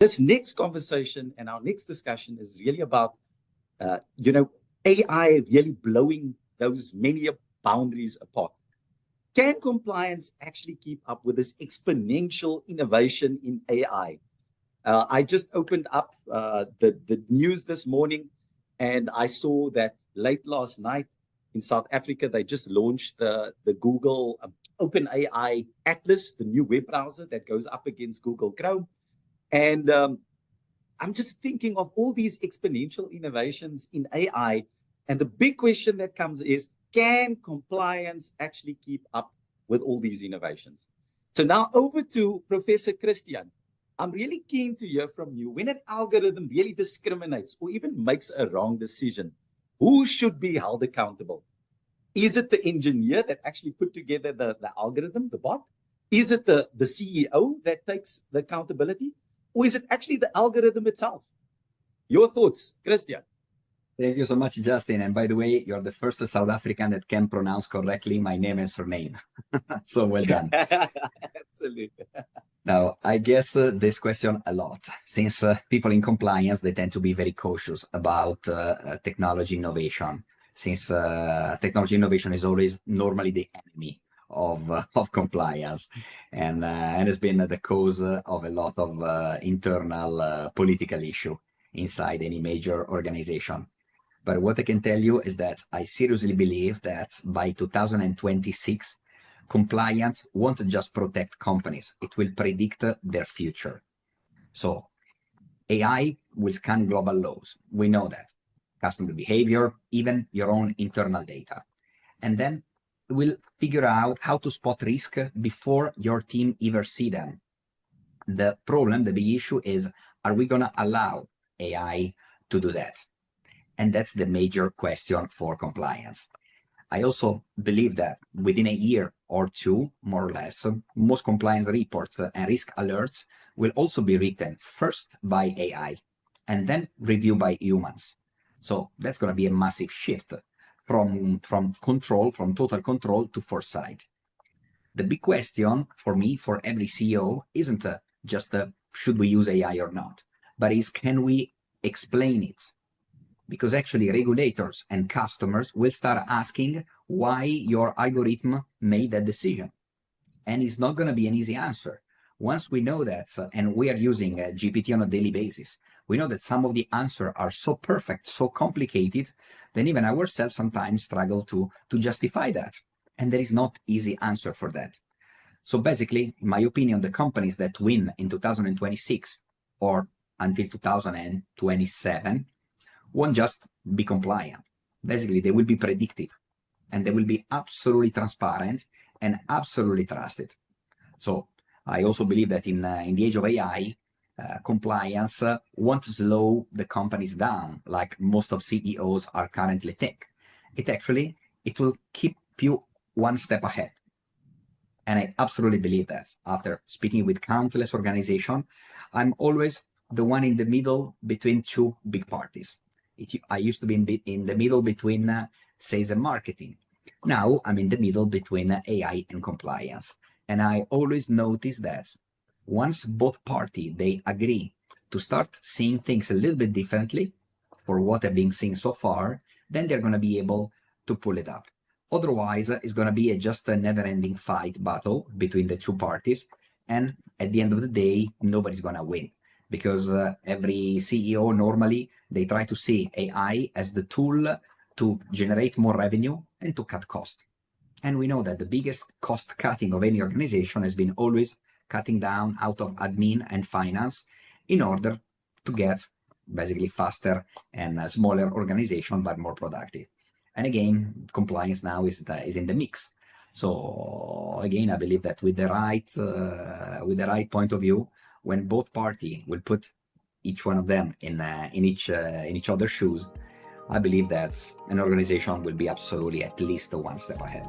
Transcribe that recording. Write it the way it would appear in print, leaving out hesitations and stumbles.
This next conversation and our next discussion is really about, AI really blowing those many boundaries apart. Can compliance actually keep up with this exponential innovation in AI? I just opened up the news this morning, and I saw that late last night in South Africa, they just launched the Google OpenAI Atlas, the new web browser that goes up against Google Chrome. And I'm just thinking of all these exponential innovations in AI. And the big question that comes is, can compliance actually keep up with all these innovations? So now over to Professor Christian. I'm really keen to hear from you. When an algorithm really discriminates or even makes a wrong decision, who should be held accountable? Is it the engineer that actually put together the algorithm, the bot? Is it the CEO that takes the accountability? Or is it actually the algorithm itself? Your thoughts, Christian? Thank you so much, Justin. And by the way, you're the first South African that can pronounce correctly my name and surname. So well done. Absolutely. Now, I guess this question a lot, since people in compliance, they tend to be very cautious about technology innovation, since technology innovation is always normally the enemy of compliance, and has been the cause of a lot of internal political issue inside any major organization. But what I can tell you is that I seriously believe that by 2026, compliance won't just protect companies, it will predict their future. So AI will scan global laws. We know that. Customer behavior, even your own internal data. And then will figure out how to spot risk before your team ever see them. The problem, the big issue is, are we going to allow AI to do that? And that's the major question for compliance. I also believe that within a year or two, more or less, most compliance reports and risk alerts will also be written first by AI and then reviewed by humans. So that's going to be a massive shift from control, from total control to foresight. The big question for me, for every CEO, isn't just should we use AI or not, but is can we explain it? Because actually regulators and customers will start asking why your algorithm made that decision. And it's not going to be an easy answer. Once we know that, and we are using GPT on a daily basis, we know that some of the answers are so perfect, so complicated, that even ourselves sometimes struggle to justify that. And there is not easy answer for that. So basically, in my opinion, the companies that win in 2026 or until 2027 won't just be compliant. Basically, they will be predictive and they will be absolutely transparent and absolutely trusted. So I also believe that in the age of AI, compliance won't slow the companies down like most of CEOs are currently think. It will keep you one step ahead. And I absolutely believe that. After speaking with countless organizations, I'm always the one in the middle between two big parties. I used to be in the middle between sales and marketing. Now I'm in the middle between AI and compliance. And I always notice that once both parties, they agree to start seeing things a little bit differently for what have been seen so far, then they're going to be able to pull it up. Otherwise, it's going to be just a never-ending battle between the two parties. And at the end of the day, nobody's going to win. Because every CEO normally, they try to see AI as the tool to generate more revenue and to cut cost. And we know that the biggest cost cutting of any organization has been always cutting down out of admin and finance in order to get basically faster and smaller organization, but more productive. And again, compliance now is in the mix. So again, I believe that with the right point of view, when both parties will put each one of them in each other's shoes, I believe that an organization will be absolutely at least one step ahead.